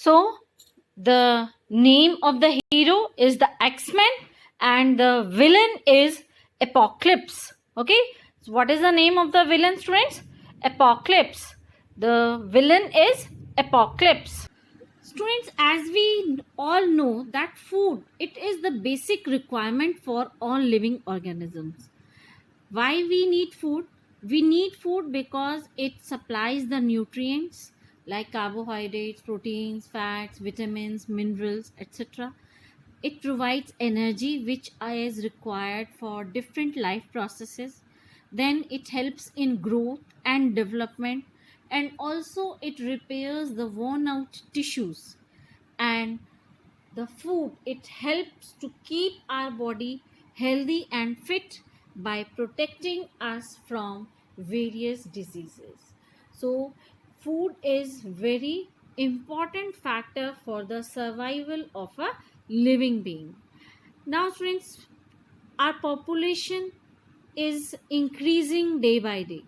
So the name of the hero is the X-Men and the villain is Apocalypse. Okay, so what is the name of the villain, students? Apocalypse. The villain is Apocalypse. Students, as we all know that food, it is the basic requirement for all living organisms. Why we need food? We need food because it supplies the nutrients like carbohydrates, proteins, fats, vitamins, minerals, etc. It provides energy which is required for different life processes. Then it helps in growth and development, and also it repairs the worn out tissues. And the food, it helps to keep our body healthy and fit by protecting us from various diseases. So food is very important factor for the survival of a living being. Now friends, our population is increasing day by day,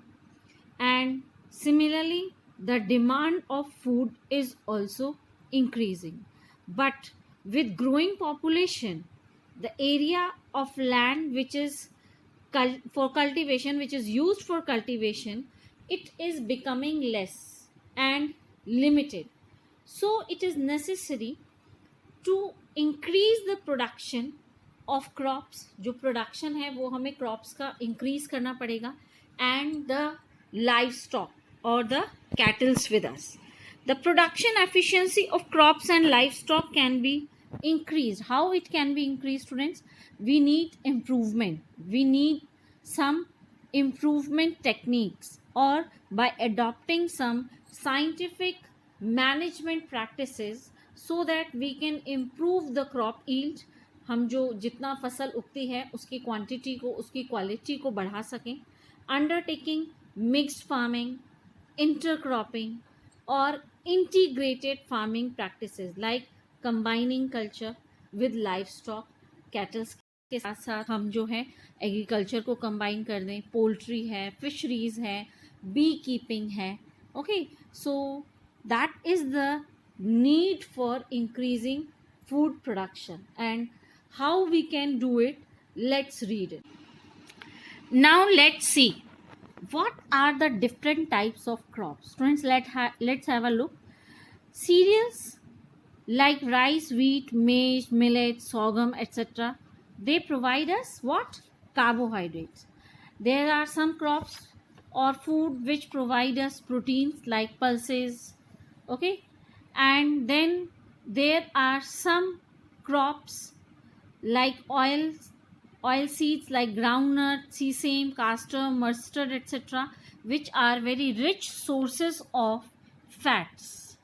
and similarly the demand of food is also increasing. But with growing population, the area of land which is for cultivation, which is used for cultivation, it is becoming less and limited. So it is necessary to increase the production of crops. जो production है वो हमें crops का increase करना पड़ेगा, and the livestock or the cattle with us. The production efficiency of crops and livestock can be increased. How it can be increased, students? We need improvement. We need some improvement techniques, or by adopting some scientific management practices, so that we can improve the crop yield. हम जो जितना फसल उगती है उसकी quantity को, उसकी quality को बढ़ा सकें. Undertaking mixed farming, intercropping, or integrated farming practices like combining culture with livestock. Cattle के साथ साथ हम जो है एग्रीकल्चर को कंबाइन कर दें. पोल्ट्री है, फिशरीज है, बी कीपिंग है. Okay, so that is the need for increasing food production, and how we can do it, let's read it. Now let's see what are the different types of crops. Students, let's have a look. Cereals like rice, wheat, maize, millet, sorghum, etc., they provide us what? Carbohydrates. There are some crops or food which provide us proteins like pulses. Okay, and then there are some crops like oil seeds like groundnut, sesame, castor, mustard, etc., which are very rich sources of fats.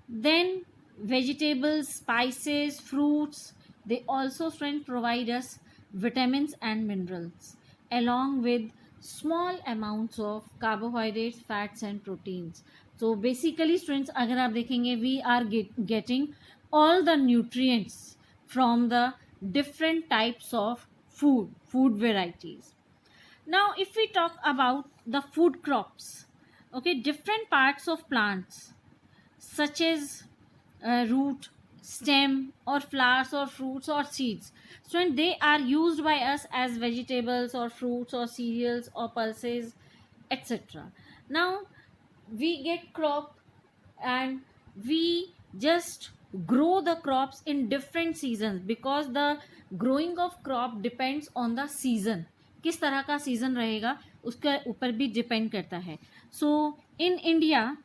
Then vegetables, spices, fruits, they also provide us vitamins and minerals, along with small amounts of carbohydrates, fats and proteins. So basically students, अगर आप देखेंगे, we are getting all the nutrients from the different types of food varieties. Now if we talk about the food crops, okay, different parts of plants such as root, stem, or flowers, or fruits, or seeds, so they are used by us as vegetables or fruits or cereals or pulses, etc. Now we get crop, and we just grow the crops in different seasons, because the growing of crop depends on the season. किस तरह का season रहेगा उसके ऊपर भी depend करता है. So in India,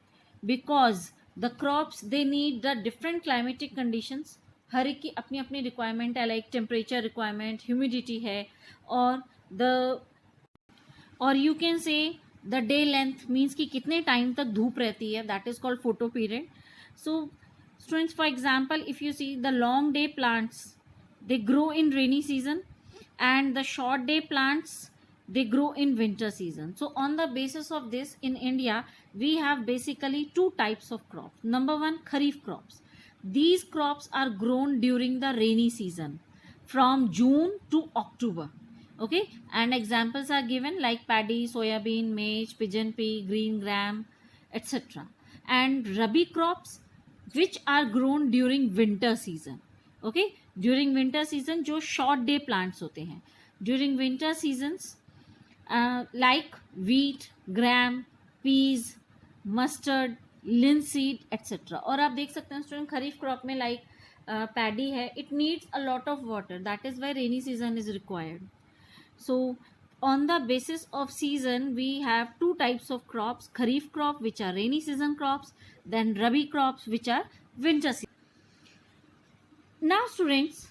because the crops they need the different climatic conditions. हर एक की अपनी अपनी रिक्वायरमेंट है, लाइक टेम्परेचर रिक्वायरमेंट, ह्यूमिडिटी है, और you can say the day length means कि कितने टाइम तक धूप रहती है, that is called photo period. So students, for example, if you see the long day plants, they grow in rainy season, and the short day plants, they grow in winter season. So on the basis of this, in India we have basically two types of crops. Number one, kharif crops. These crops are grown during the rainy season from June to October. Okay, and examples are given like paddy, soybean, maize, pigeon pea, green gram, etc. And rabi crops, which are grown during winter season. Okay, during winter season जो short day plants होते हैं during winter seasons, like wheat, gram, peas, mustard, linseed, etc. और आप देख सकते हैं student खरीफ crop में like paddy है, it needs a lot of water, that is why rainy season is required. So on the basis of season we have two types of crops: kharif crop which are rainy season crops, then rabi crops which are winter season. Now students,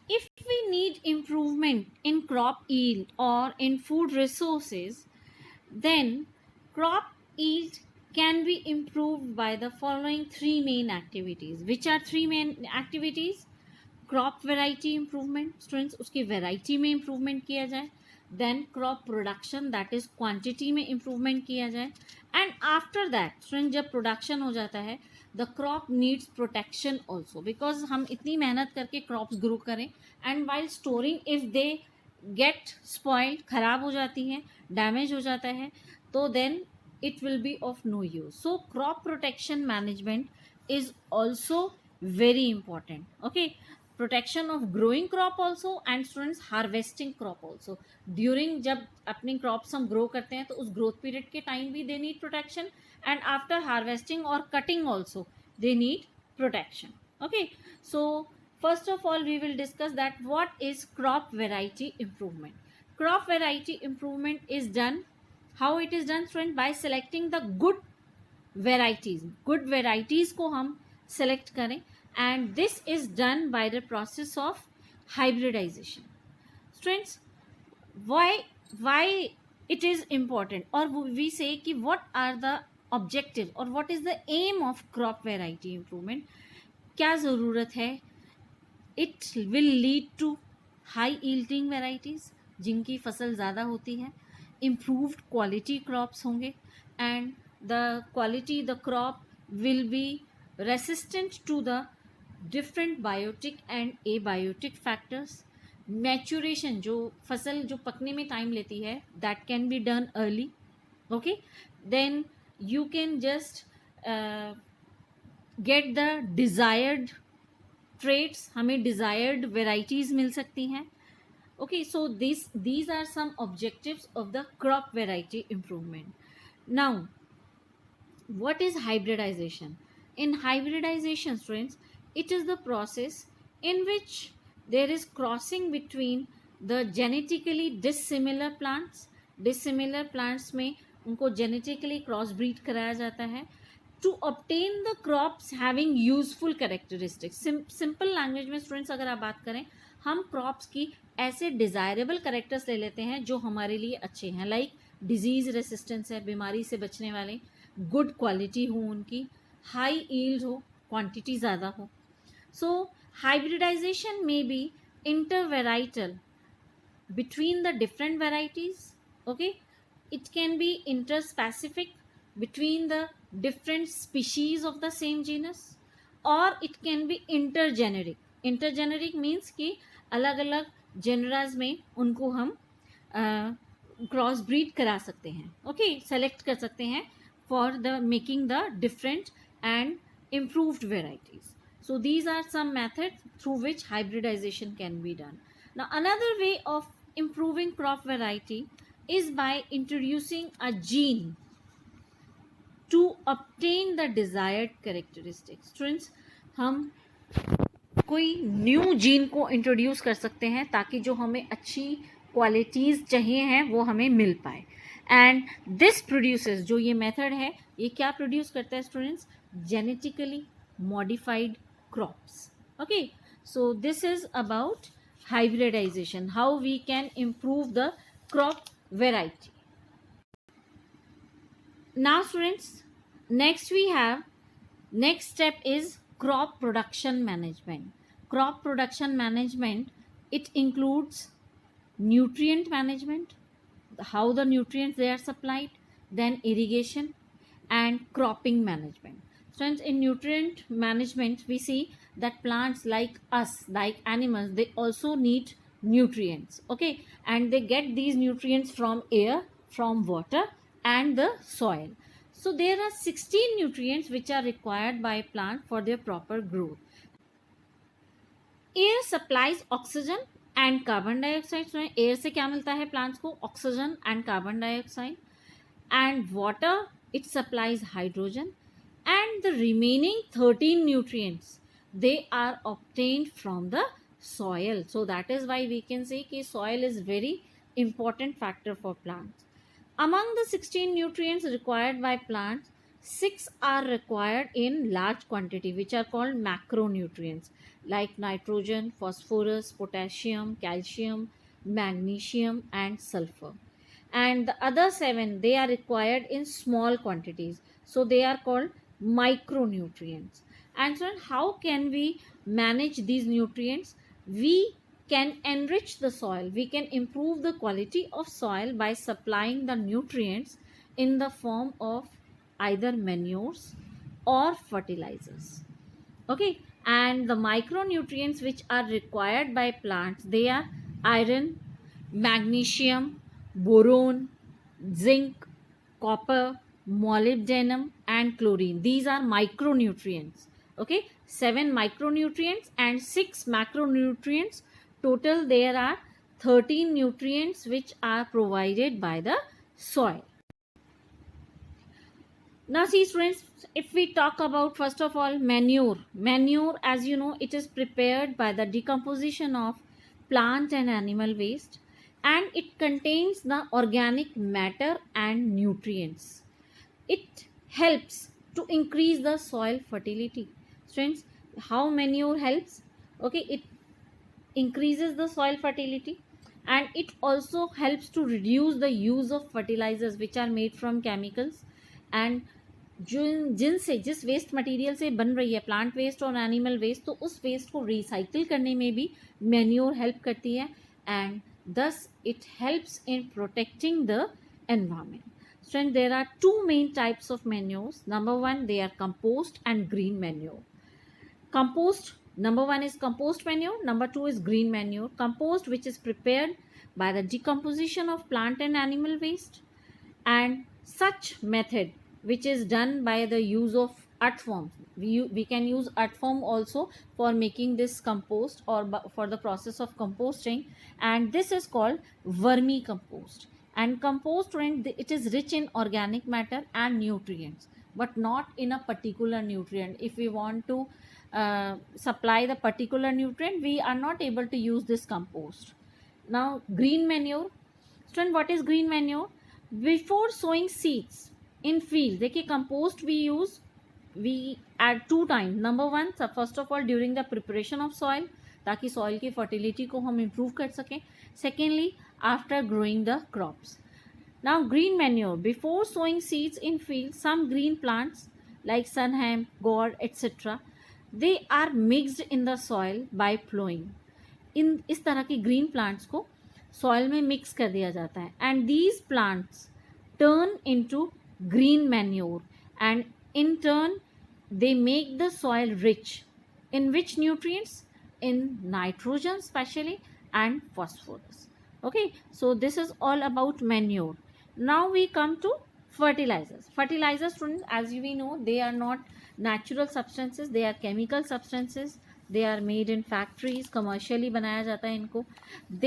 if we need improvement in crop yield or in food resources, then crop yield can be improved by the following three main activities. Which are three main activities? Crop variety improvement, students उसकी variety में improvement किया जाए, then crop production that is quantity में improvement किया जाए, and after that student जब production हो जाता है the crop needs protection also, because हम इतनी मेहनत करके क्रॉप्स ग्रो करें and while storing if they get spoiled, खराब हो जाती हैं, डैमेज हो जाता है, तो then it will be of no use. So crop protection management is also very important. Okay, protection of growing crop also and students harvesting crop also. During जब अपनी crops हम grow करते हैं तो उस growth period के time भी they need protection, and after harvesting or cutting also they need protection. Okay, so first of all we will discuss that what is crop variety improvement. Crop variety improvement is done, how it is done student, by selecting the good varieties को हम select करें, and this is done by the process of hybridization. Students, why it is important, or we say कि what are the objective or what is the aim of crop variety improvement, क्या ज़रूरत है? It will lead to high yielding varieties जिनकी फसल ज़्यादा होती है, improved quality crops होंगे, and the crop will be resistant to the different biotic and abiotic factors. Maturation, जो फसल जो पकने में टाइम लेती है, that can be done early. Okay, then you can just get the desired traits, हमें desired varieties मिल सकती हैं. Okay, so these are some objectives of the crop variety improvement. Now, what is hybridization? In hybridization, students, it is the process in which there is crossing between the genetically dissimilar plants. Dissimilar plants में उनको genetically cross breed कराया जाता है to obtain the crops having useful characteristics. Simple language में students अगर आप बात करें, हम क्रॉप्स की ऐसे डिज़ायरेबल करेक्टर्स ले लेते हैं जो हमारे लिए अच्छे हैं, लाइक डिजीज़ रेसिस्टेंस है, बीमारी से बचने वाले, गुड क्वालिटी हो उनकी, हाई ईल्ड हो, क्वांटिटी ज़्यादा हो. सो हाइब्रिडाइजेशन में B intervarietal between the different varieties. Okay, it can be interspecific between the different species of the same genus, or it can be intergeneric. Intergeneric means कि अलग अलग जेनराज में उनको हम क्रॉस ब्रीड करा सकते हैं. ओके, सेलेक्ट कर सकते हैं for the making the different and improved varieties. So these are some method through which hybridization can be done. Now another way of improving crop variety is by introducing a gene to obtain the desired characteristics. Students, हम कोई new gene को introduce कर सकते हैं ताकि जो हमें अच्छी क्वालिटीज़ चाहिए हैं वो हमें मिल पाए. एंड दिस प्रोड्यूसेस, जो ये मेथड है ये क्या प्रोड्यूस करता है students? Genetically modified crops. Okay, so this is about hybridization, how we can improve the crop variety. Now students, next we have, next step is crop production management. Crop production management, it includes nutrient management, how the nutrients they are supplied, then irrigation and cropping management. Students, in nutrient management we see that plants like us, like animals, they also need nutrients. Okay, and they get these nutrients from air, from water and the soil. So there are 16 nutrients which are required by plant for their proper growth. Air supplies oxygen and carbon dioxide. Air से क्या मिलता है plants को? Oxygen and carbon dioxide. And water, it supplies hydrogen. And the remaining 13 nutrients, they are obtained from the soil. So that is why we can say कि soil is very important factor for plants. Among the 16 nutrients required by plants, 6 are required in large quantity, which are called macronutrients, like nitrogen, phosphorus, potassium, calcium, magnesium, and sulfur. And the other 7, they are required in small quantities, so they are called micronutrients. And so how can we manage these nutrients? We can enrich the soil, we can improve the quality of soil by supplying the nutrients in the form of either manures or fertilizers. Okay, and the micronutrients which are required by plants, they are iron, magnesium, boron, zinc, copper, molybdenum, and chlorine. These are micronutrients. Okay, 7 micronutrients and 6 macronutrients. Total there are 13 nutrients which are provided by the soil. Now see students, if we talk about first of all manure, as you know, it is prepared by the decomposition of plant and animal waste, and it contains the organic matter and nutrients. It helps to increase the soil fertility. Students, how manure helps? Okay, it increases the soil fertility, and it also helps to reduce the use of fertilizers which are made from chemicals, and जिनसे जिस waste material से बन रही है plant waste और animal waste, तो उस waste को रिसाइकिल करने में भी मैन्योर हेल्प करती है, and thus it helps in protecting the environment. So there are two main types of manures. Number one, they are compost and green manure. Compost, number one is compost manure, number two is green manure. Compost, which is prepared by the decomposition of plant and animal waste, and such method which is done by the use of earthworms. We can use earthworm also for making this compost or for the process of composting, and this is called vermicompost. And compost, it is rich in organic matter and nutrients, but not in a particular nutrient. If we want to supply the particular nutrient, we are not able to use this compost. Now green manure. Student, what is green manure? Before sowing seeds in field, देखिए compost we add 2 times. Number one, first of all during the preparation of soil, ताकि soil की fertility को हम improve कर सकें. Secondly, after growing the crops. Now green manure, before sowing seeds in field, some green plants like sunham, gourd, etc., they are mixed in the soil by plowing. इन इस तरह की green plants को soil में mix कर दिया जाता है, and these plants turn into green manure, and in turn they make the soil rich in which nutrients? In nitrogen especially, and phosphorus. Okay, so this is all about manure. Now we come to fertilizers. Fertilizers, students, as we know, they are not natural substances, they are chemical substances. They are made in factories, commercially बनाया जाता है इनको.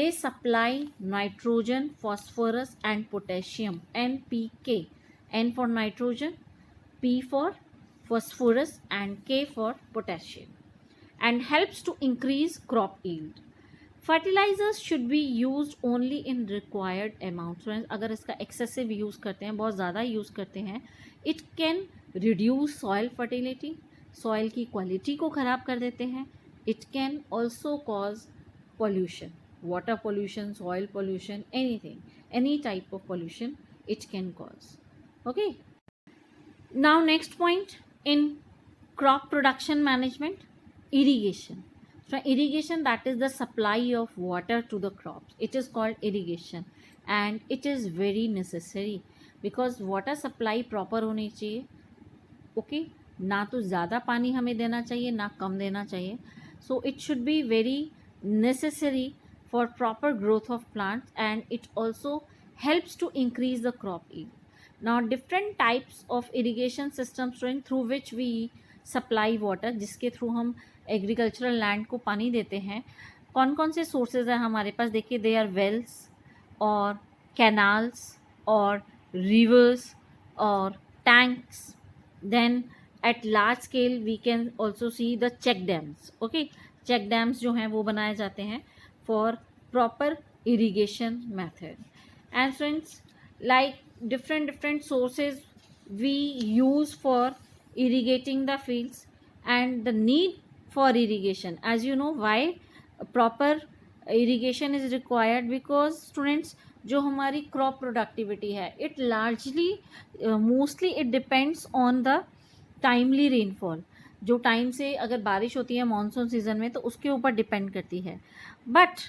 They supply nitrogen, phosphorus and potassium, NPK. N for nitrogen, P for phosphorus, and K for potassium, and helps to increase crop yield. Fertilizers should be used only in required amount. अगर इसका excessive use करते हैं, बहुत ज़्यादा use करते हैं, it can reduce soil fertility, soil की quality को ख़राब कर देते हैं. It can also cause pollution, water pollution, soil pollution, anything, any type of pollution it can cause. Okay, now next point in crop production management, irrigation. So irrigation, that is the supply of water to the crops. It is called irrigation, and it is very necessary because water supply proper होनी चाहिए. Okay, ना तो ज़्यादा पानी हमें देना चाहिए, ना कम देना चाहिए. So it should be very necessary for proper growth of plants, and it also helps to increase the crop yield. Now different types of irrigation systems through which we supply water, जिसके through हम agricultural land को पानी देते हैं. कौन कौन से sources हैं हमारे पास? देखिए, दे आर वेल्स और कैनाल्स और रिवर्स और tanks. Then at large scale we can also see the check dams. Okay, check dams जो हैं वो बनाए जाते हैं for proper irrigation method. And friends, like different sources we use for irrigating the fields, and the need for irrigation, as you know why proper irrigation is required, because students, जो हमारी crop productivity है, it largely mostly it depends on the timely rainfall. जो time से अगर बारिश होती है monsoon season में तो उसके ऊपर डिपेंड करती है. But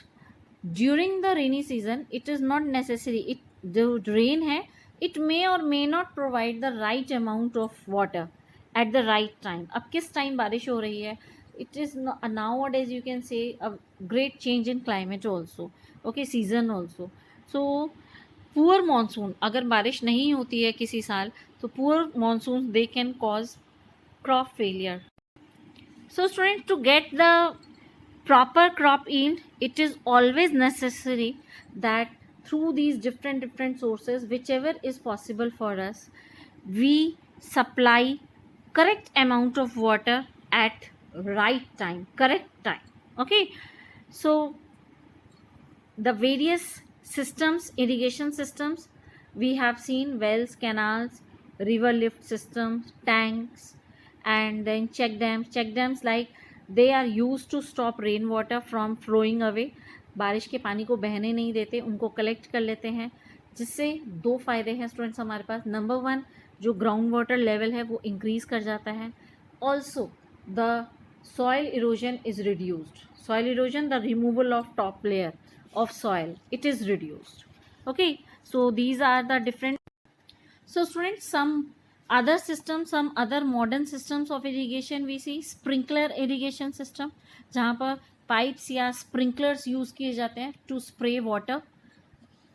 during the rainy season it is not necessary. It जो रेन है इट मे और may not provide the right amount of water at the right time. अब किस टाइम बारिश हो रही है, it is now days you can say a great change in climate also. Okay, season also. So poor monsoon, अगर बारिश नहीं होती है किसी साल तो poor monsoon they can cause crop failure. So students, to get the proper crop yield, it is always necessary that through these different sources, whichever is possible for us, we supply correct amount of water at right time, correct time. Okay, so the various systems, irrigation systems, we have seen wells, canals, river lift systems, tanks, and then check dams like they are used to stop rain water from flowing away. बारिश के पानी को बहने नहीं देते, उनको collect कर लेते हैं, जिससे दो फ़ायदे हैं स्टूडेंट्स हमारे पास. नंबर वन, जो ग्राउंड वाटर लेवल है वो इंक्रीज़ कर जाता है. Also the soil erosion is reduced. Soil erosion, the removal of top layer of soil, it is reduced. Okay, so these are the different. So students, some other systems, some other modern systems of irrigation we see. Sprinkler irrigation system, जहाँ पर pipes या sprinklers use किए जाते हैं to spray water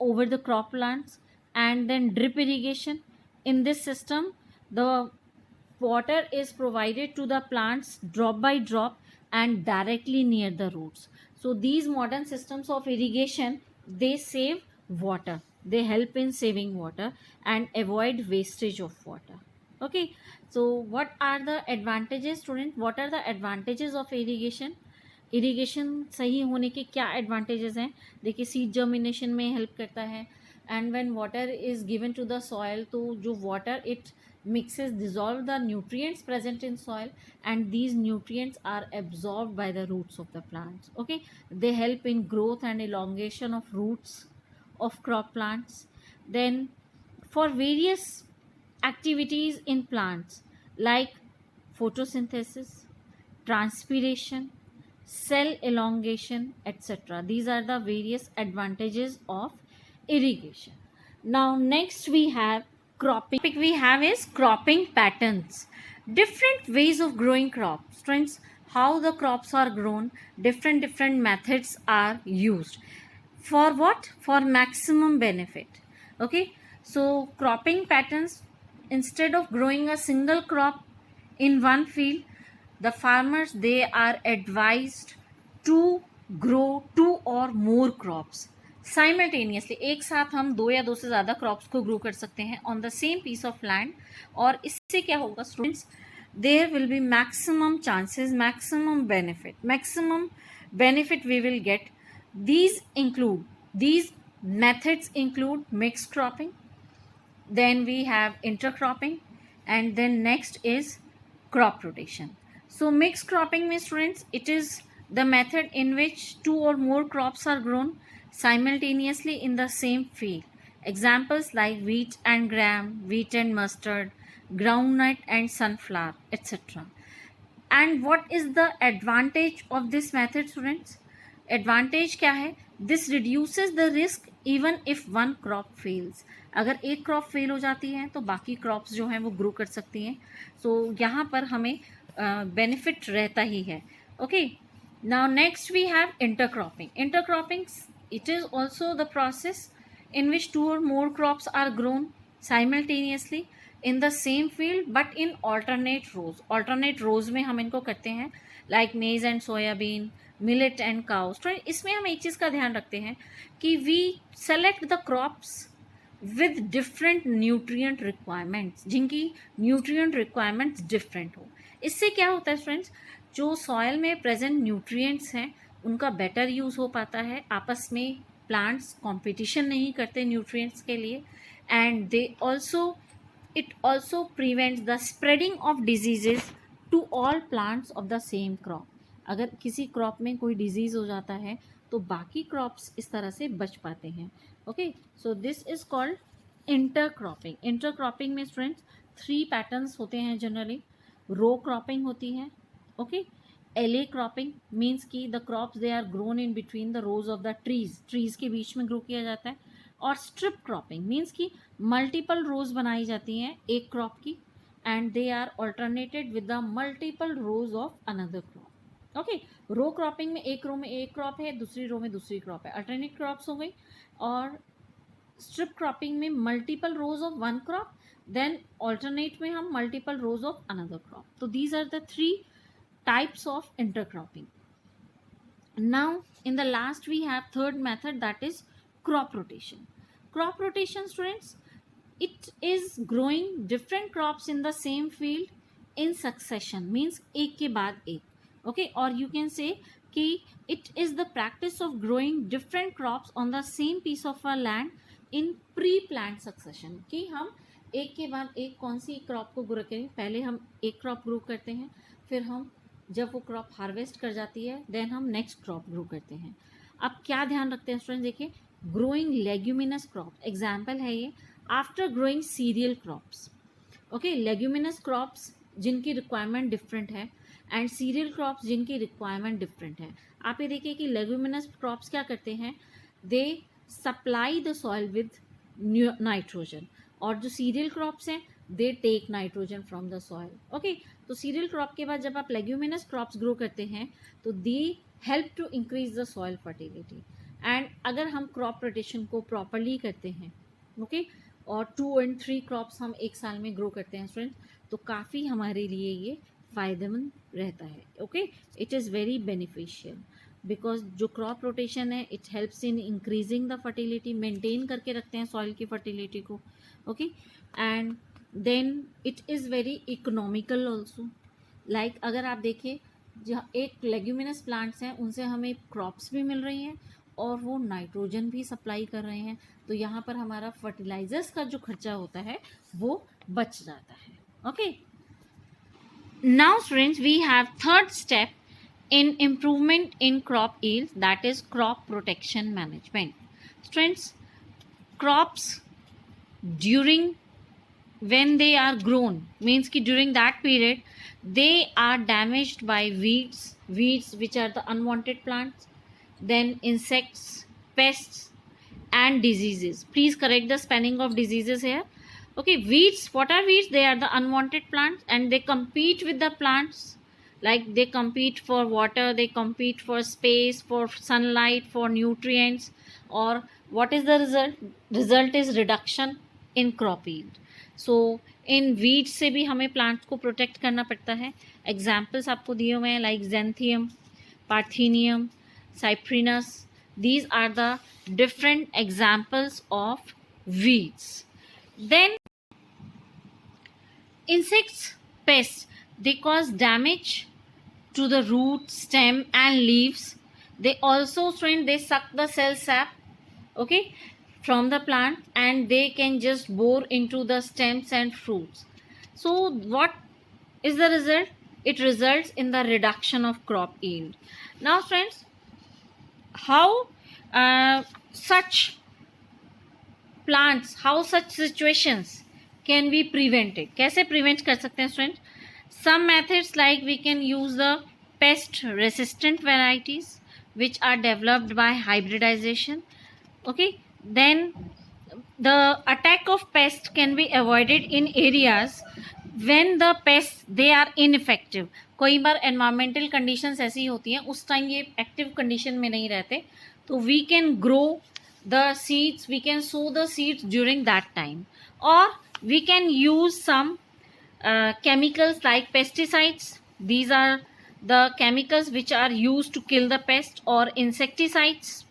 over the crop plants. And then drip irrigation. In this system the water is provided to the plants drop by drop and directly near the roots. So these modern systems of irrigation, they save water, they help in saving water and avoid wastage of water. Okay, so what are the advantages student? What are the advantages of irrigation? Irrigation सही होने के क्या advantages हैं? देखिए, seed germination में help करता है. And when water is given to the soil, तो जो water it mixes, dissolve the nutrients present in soil, and these nutrients are absorbed by the roots of the plants. Okay, they help in growth and elongation of roots of crop plants. Then for various activities in plants like photosynthesis, transpiration, cell elongation, etc., these are the various advantages of irrigation. Now next we have cropping. We have is cropping patterns, different ways of growing crops. Friends, how the crops are grown, different methods are used. For what? For maximum benefit. Okay, so cropping patterns, instead of growing a single crop in one field, the farmers, they are advised to grow two or more crops simultaneously. एक साथ हम दो या दो से ज़्यादा crops को grow कर सकते हैं on the same piece of land. और इससे क्या होगा students? There will be maximum chances, maximum benefit we will get. these methods include mixed cropping, then we have intercropping, and then next is crop rotation. So mixed cropping means students, it is the method in which two or more crops are grown simultaneously in the same field. Examples like wheat and gram, wheat and mustard, groundnut and sunflower, etc. And what is the advantage of this method students? Advantage क्या है? This reduces the risk even if one crop fails. अगर एक crop fail हो जाती है तो बाकी crops जो हैं वो ग्रो कर सकती हैं. सो यहाँ पर हमें बेनिफिट रहता ही है. Okay, now next we have intercropping. Intercropping, it is also the process in which two or more crops are grown simultaneously in the same field but in alternate rows में हम इनको करते हैं, like maize and soybean, millet and cows. तो इसमें हम एक चीज़ का ध्यान रखते हैं कि we select the crops with different nutrient requirements, जिनकी न्यूट्रिएंट रिक्वायरमेंट्स डिफरेंट हो। इससे क्या होता है फ्रेंड्स, जो सॉयल में प्रेजेंट न्यूट्रिएंट्स हैं उनका बेटर यूज़ हो पाता है, आपस में प्लांट्स कंपटीशन नहीं करते न्यूट्रिएंट्स के लिए, and they also it also prevents the spreading of diseases to all plants of the same crop. अगर किसी क्रॉप में कोई डिजीज़ हो जाता है तो बाकी क्रॉप्स इस तरह से बच पाते हैं। Okay, so this is called intercropping. Intercropping में स्टूडेंट्स 3 पैटर्न्स होते हैं जनरली। रो क्रॉपिंग होती है, ओके। एले क्रॉपिंग मीन्स कि the crops they are grown in between the rows of the trees के बीच में ग्रो किया जाता है। और स्ट्रिप क्रॉपिंग मीन्स कि मल्टीपल रोज बनाई जाती हैं एक क्रॉप की, and they are alternated with the multiple rows of another crop. Okay, row cropping में एक रो में एक क्रॉप है, दूसरी रो में दूसरी क्रॉप है, अल्टरनेट क्रॉप्स हो गई। और स्ट्रिप क्रॉपिंग में multiple rows of one crop, then alternate में हम multiple rows of another crop. तो these are the 3 types of intercropping. Now in the last we have third method, that is crop rotation. Crop rotation students, it is growing different crops in the same field in succession, means एक के बाद एक, okay, or you can say कि it is the practice of growing different crops on the same piece of a land in pre-planned succession। कि हम एक के बाद एक कौन सी क्रॉप को ग्रो करें, पहले हम एक क्रॉप ग्रो करते हैं, फिर हम जब वो क्रॉप हार्वेस्ट कर जाती है देन हम नेक्स्ट क्रॉप ग्रो करते हैं। अब क्या ध्यान रखते हैं स्टूडेंट, देखिए ग्रोइंग लेग्यूमिनस क्रॉप एग्जाम्पल है ये, after growing cereal crops. Okay, leguminous crops जिनकी रिक्वायरमेंट डिफरेंट है एंड सीरियल क्रॉप्स जिनकी रिक्वायरमेंट डिफरेंट है। आप ये देखिए कि लेग्यूमिनस क्रॉप्स क्या करते हैं, they supply the soil with nitrogen, और जो सीरियल क्रॉप्स हैं they take nitrogen from the soil. Okay, तो सीरियल क्रॉप के बाद जब आप लेग्यूमिनस क्रॉप्स ग्रो करते हैं तो they help to increase the soil fertility. And अगर हम क्रॉप रोटेशन को प्रॉपरली करते हैं, ओके, और 2 और 3 क्रॉप्स हम एक साल में ग्रो करते हैं स्टूडेंट, तो काफ़ी हमारे लिए ये फ़ायदेमंद रहता है। Okay, it is very beneficial because जो क्रॉप रोटेशन है it helps in increasing the fertility, maintain करके रखते हैं सॉइल की फर्टिलिटी को। Okay, and then it is very economical also. Like अगर आप देखें जहाँ एक लेग्यूमिनस प्लांट्स हैं उनसे हमें क्रॉप्स भी मिल रही हैं और वो नाइट्रोजन भी सप्लाई कर रहे हैं, तो यहाँ पर हमारा फर्टिलाइजर्स का जो खर्चा होता है वो बच जाता है। Okay, now students we have third step in improvement in crop yield, that is crop protection management. Students, crops during when they are grown means कि during that period they are damaged by weeds which are the unwanted plants, then insects, pests and diseases. Please correct the spelling of diseases here. Okay, weeds, what are weeds? They are the unwanted plants and they compete with the plants, like they compete for water, they compete for space, for sunlight, for nutrients, or what is the result is reduction in crop yield. So in weeds से भी हमें plants को protect करना पड़ता है। examples आपको दिए हुए हैं like xanthium, parthenium, cyprinus. These are the different examples of weeds. Then insects, pests, they cause damage to the root, stem and leaves. They also they suck the cell sap, okay, from the plant, and they can just bore into the stems and fruits. So what is the result? It results in the reduction of crop yield. Now friends, how such plants, how such situations can be prevented? कैसे prevent कर सकते हैं student? Some methods like we can use the pest resistant varieties which are developed by hybridization. Okay, then the attack of pests can be avoided in areas when the pests they are ineffective. कोई बार environmental conditions ऐसी होती हैं उस time ये active condition में नहीं रहते, तो we can grow the seeds, we can sow the seeds during that time. or we can use some chemicals like pesticides. These are the chemicals which are used to kill the pest, or insecticides.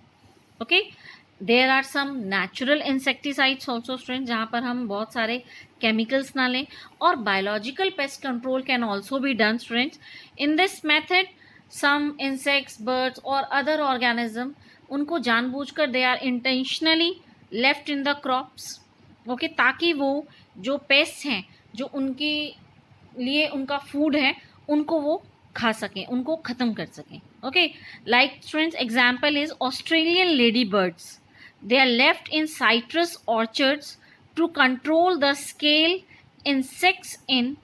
Okay, there are some natural insecticides also students, जहाँ पर हम बहुत सारे chemicals ना लें, और biological pest control can also be done students. In this method some insects, birds or other organism, उनको जानबूझकर they are intentionally left in the crops. Okay, ताकि वो जो पेस्ट हैं, जो उनके लिए उनका फूड है, उनको वो खा सकें, उनको ख़त्म कर सकें. Okay, like students, example is Australian ladybirds. They are left in citrus orchards to control the scale insects in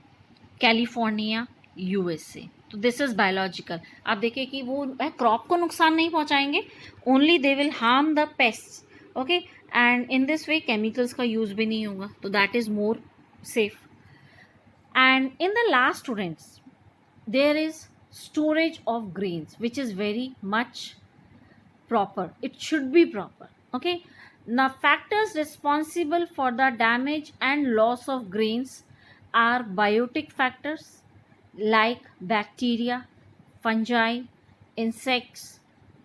California, USA. तो दिस इज बायोलॉजिकल. आप देखिए कि वो क्रॉप को नुकसान नहीं पहुंचाएंगे, only they will harm the pest. Okay, and in this way chemicals का यूज भी नहीं होगा, तो that is more safe. And in the last students, there is storage of grains, which is very much proper. It should be proper. Okay, now factors responsible for the damage and loss of grains are biotic factors like bacteria, fungi, insects,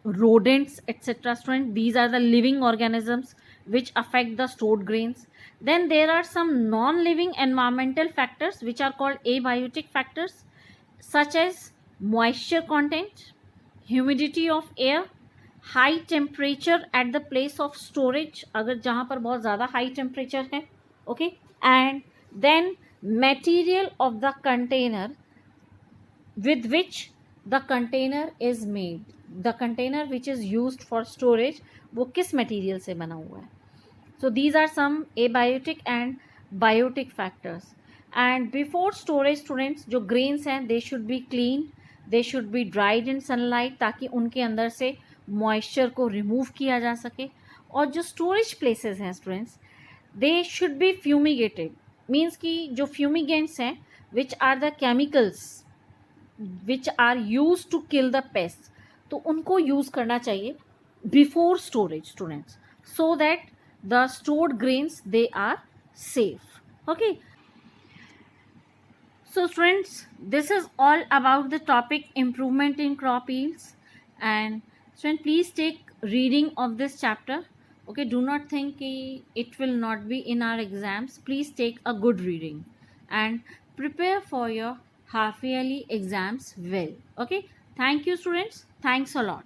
rodents, etc. Students, these are the living organisms which affect the stored grains. Then there are some non-living environmental factors which are called abiotic factors, such as moisture content, humidity of air, high temperature at the place of storage, अगर जहाँ पर बहुत ज़्यादा high temperature है. Okay, and then material of the container with which the container is made. The container which is used for storage, वो किस material से बना हुआ है. So these are some abiotic and biotic factors. And before storage students, जो grains हैं, they should be clean, they should be dried in sunlight, ताकि उनके अंदर से moisture को remove किया जा सके. और जो storage places हैं students, they should be fumigated. Means कि जो fumigants हैं, which are the chemicals which are used to kill the pests, तो उनको use करना चाहिए before storage students, so that the stored grains, they are safe. Okay, so students, this is all about the topic improvement in crop yields. And students, please take reading of this chapter. Okay, do not think it will not be in our exams. Please take a good reading and prepare for your half yearly exams well. Okay, thank you students, thanks a lot.